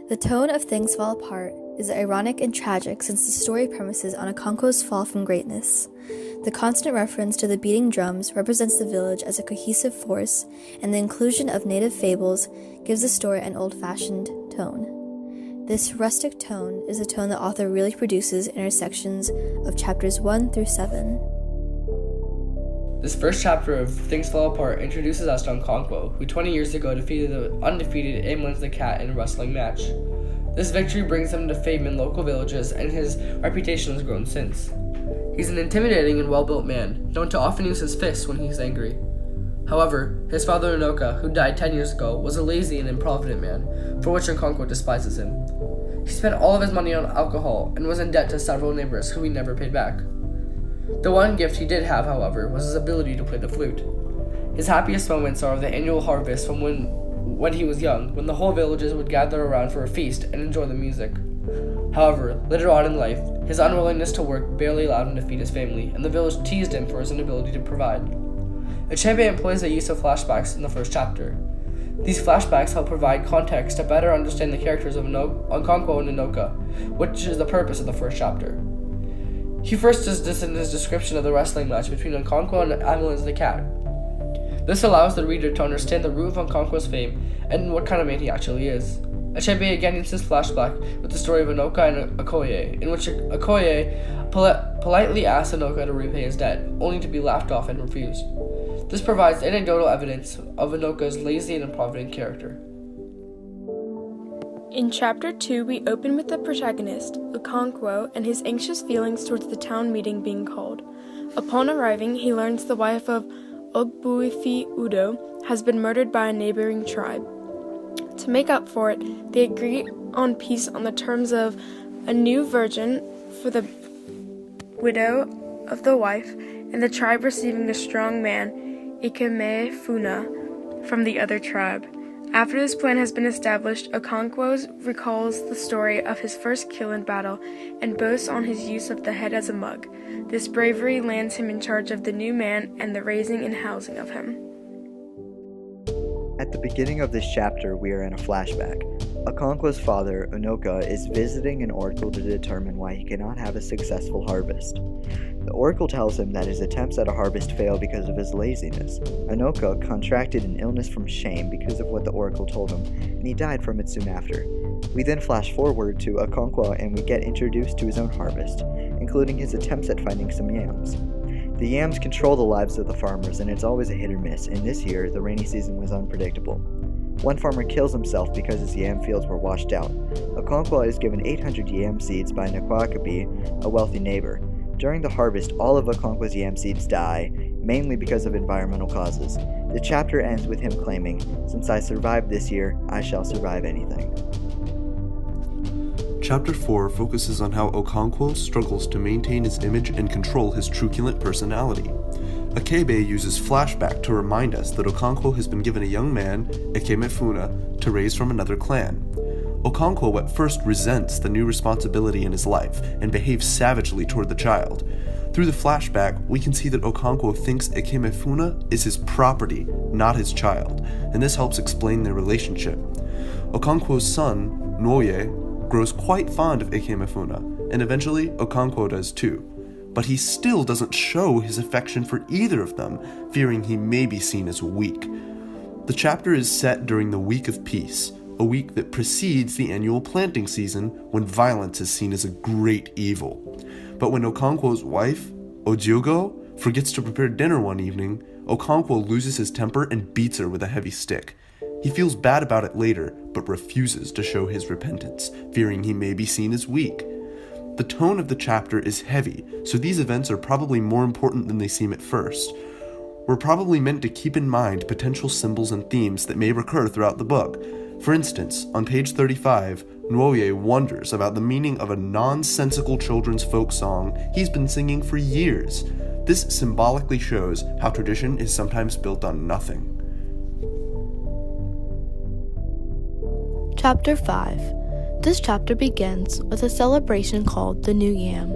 The tone of Things Fall Apart is ironic and tragic since the story premises on Okonkwo's fall from greatness. The constant reference to the beating drums represents the village as a cohesive force, and the inclusion of native fables gives the story an old-fashioned tone. This rustic tone is a tone the author really produces in her sections of chapters 1 through 7. This first chapter of Things Fall Apart introduces us to Okonkwo, who 20 years ago defeated the undefeated Amelins the Cat in a wrestling match. This victory brings him to fame in local villages, and his reputation has grown since. He's an intimidating and well-built man, known to often use his fists when he's angry. However, his father Unoka, who died 10 years ago, was a lazy and improvident man, for which Okonkwo despises him. He spent all of his money on alcohol and was in debt to several neighbors who he never paid back. The one gift he did have, however, was his ability to play the flute. His happiest moments are of the annual harvest from when he was young, when the whole villages would gather around for a feast and enjoy the music. However, later on in life, his unwillingness to work barely allowed him to feed his family, and the village teased him for his inability to provide. Echebe employs the use of flashbacks in the first chapter. These flashbacks help provide context to better understand the characters of Okonkwo and Unoka, which is the purpose of the first chapter. He first does this in his description of the wrestling match between Okonkwo and Amelins the Cat. This allows the reader to understand the root of Okonkwo's fame and what kind of man he actually is. Echebe again uses flashback with the story of Unoka and Okoye, in which Okoye politely asks Unoka to repay his debt, only to be laughed off and refused. This provides anecdotal evidence of Unoka's lazy and improvident character. In Chapter 2, we open with the protagonist, Okonkwo, and his anxious feelings towards the town meeting being called. Upon arriving, he learns the wife of Ogbuefi Udo has been murdered by a neighboring tribe. To make up for it, they agree on peace on the terms of a new virgin for the widow of the wife, and the tribe receiving a strong man, Ikemefuna, from the other tribe. After this plan has been established, Okonkwo recalls the story of his first kill in battle and boasts on his use of the head as a mug. This bravery lands him in charge of the new man and the raising and housing of him. At the beginning of this chapter, we are in a flashback. Okonkwo's father, Unoka, is visiting an oracle to determine why he cannot have a successful harvest. The oracle tells him that his attempts at a harvest fail because of his laziness. Unoka contracted an illness from shame because of what the oracle told him, and he died from it soon after. We then flash forward to Okonkwo and we get introduced to his own harvest, including his attempts at finding some yams. The yams control the lives of the farmers, and it's always a hit or miss, and this year, the rainy season was unpredictable. One farmer kills himself because his yam fields were washed out. Okonkwo is given 800 yam seeds by Nakwakabi, a wealthy neighbor. During the harvest, all of Okonkwo's yam seeds die, mainly because of environmental causes. The chapter ends with him claiming, "Since I survived this year, I shall survive anything." Chapter 4 focuses on how Okonkwo struggles to maintain his image and control his truculent personality. Echebe uses flashback to remind us that Okonkwo has been given a young man, Ikemefuna, to raise from another clan. Okonkwo at first resents the new responsibility in his life and behaves savagely toward the child. Through the flashback, we can see that Okonkwo thinks Ikemefuna is his property, not his child, and this helps explain their relationship. Okonkwo's son, Nwoye, grows quite fond of Ikemefuna, and eventually Okonkwo does too. But he still doesn't show his affection for either of them, fearing he may be seen as weak. The chapter is set during the Week of Peace, a week that precedes the annual planting season when violence is seen as a great evil. But when Okonkwo's wife, Ojiogo, forgets to prepare dinner one evening, Okonkwo loses his temper and beats her with a heavy stick. He feels bad about it later, but refuses to show his repentance, fearing he may be seen as weak. The tone of the chapter is heavy, so these events are probably more important than they seem at first. We're probably meant to keep in mind potential symbols and themes that may recur throughout the book. For instance, on page 35, Nwoye wonders about the meaning of a nonsensical children's folk song he's been singing for years. This symbolically shows how tradition is sometimes built on nothing. Chapter 5. This chapter begins with a celebration called the New Yam.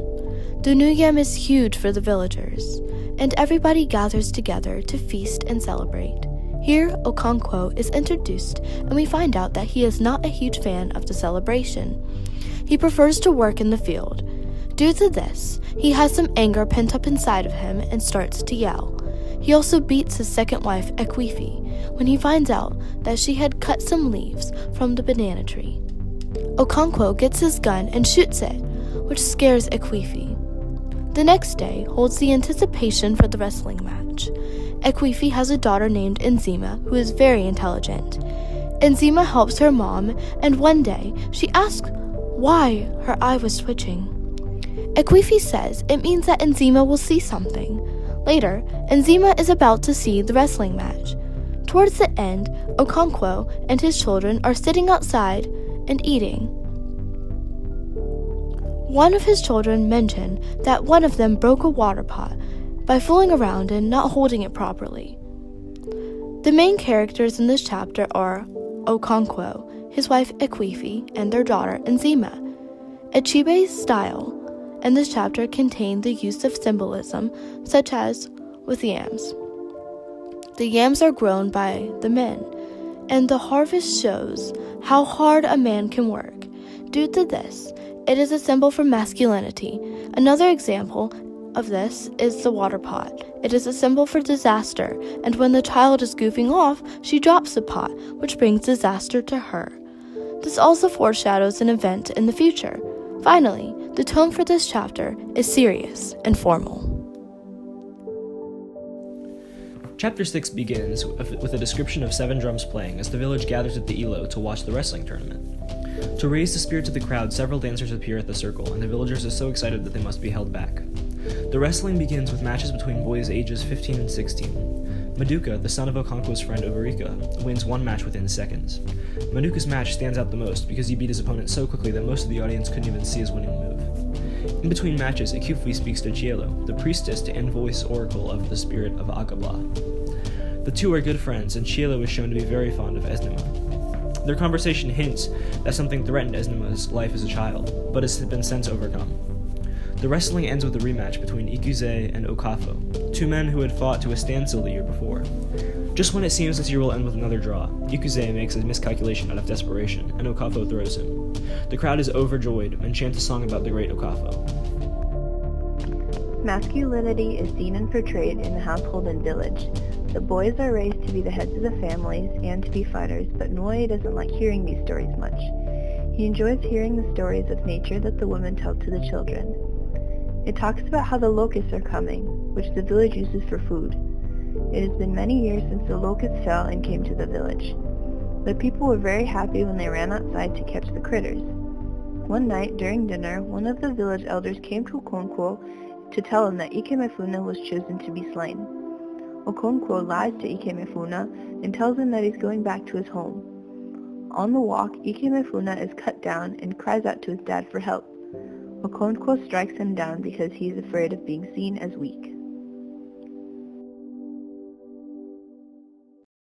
The New Yam is huge for the villagers, and everybody gathers together to feast and celebrate. Here, Okonkwo is introduced, and we find out that he is not a huge fan of the celebration. He prefers to work in the field. Due to this, he has some anger pent up inside of him and starts to yell. He also beats his second wife, Ekwifi, when he finds out that she had cut some leaves from the banana tree. Okonkwo gets his gun and shoots it, which scares Ekwifi. The next day holds the anticipation for the wrestling match. Ekwifi has a daughter named Enzima who is very intelligent. Enzima helps her mom, and one day she asks why her eye was twitching. Ekwifi says it means that Enzima will see something. Later, Enzima is about to see the wrestling match. Towards the end, Okonkwo and his children are sitting outside and eating. One of his children mentioned that one of them broke a water pot by fooling around and not holding it properly. The main characters in this chapter are Okonkwo, his wife Ekwifi, and their daughter Enzima. Echibe's style in this chapter contained the use of symbolism, such as with yams. The yams are grown by the men, and the harvest shows how hard a man can work. Due to this, it is a symbol for masculinity. Another example of this is the water pot. It is a symbol for disaster, and when the child is goofing off, she drops the pot, which brings disaster to her. This also foreshadows an event in the future. Finally, the tone for this chapter is serious and formal. Chapter 6 begins with a description of 7 drums playing as the village gathers at the Ilo to watch the wrestling tournament. To raise the spirits of the crowd, several dancers appear at the circle, and the villagers are so excited that they must be held back. The wrestling begins with matches between boys ages 15 and 16. Maduka, the son of Okonkwo's friend Obarika, wins one match within seconds. Maduka's match stands out the most because he beat his opponent so quickly that most of the audience couldn't even see his winning move. In between matches, Ekwifi speaks to Chielo, the priestess and voice oracle of the spirit of Agabla. The two are good friends, and Chielo is shown to be very fond of Esnima. Their conversation hints that something threatened Esnima's life as a child, but has been since overcome. The wrestling ends with a rematch between Ikuze and Okafo, two men who had fought to a standstill the year before. Just when it seems this year will end with another draw, Ikuze makes a miscalculation out of desperation, and Okafo throws him. The crowd is overjoyed and chants a song about the great Okafo. Masculinity is seen and portrayed in the household and village. The boys are raised to be the heads of the families and to be fighters, but Noi doesn't like hearing these stories much. He enjoys hearing the stories of nature that the women tell to the children. It talks about how the locusts are coming, which the village uses for food. It has been many years since the locusts fell and came to the village. The people were very happy when they ran outside to catch the critters. One night, during dinner, one of the village elders came to Okonkwo to tell him that Ikemefuna was chosen to be slain. Okonkwo lies to Ikemefuna and tells him that he's going back to his home. On the walk, Ikemefuna is cut down and cries out to his dad for help. Okonkwo strikes him down because he is afraid of being seen as weak.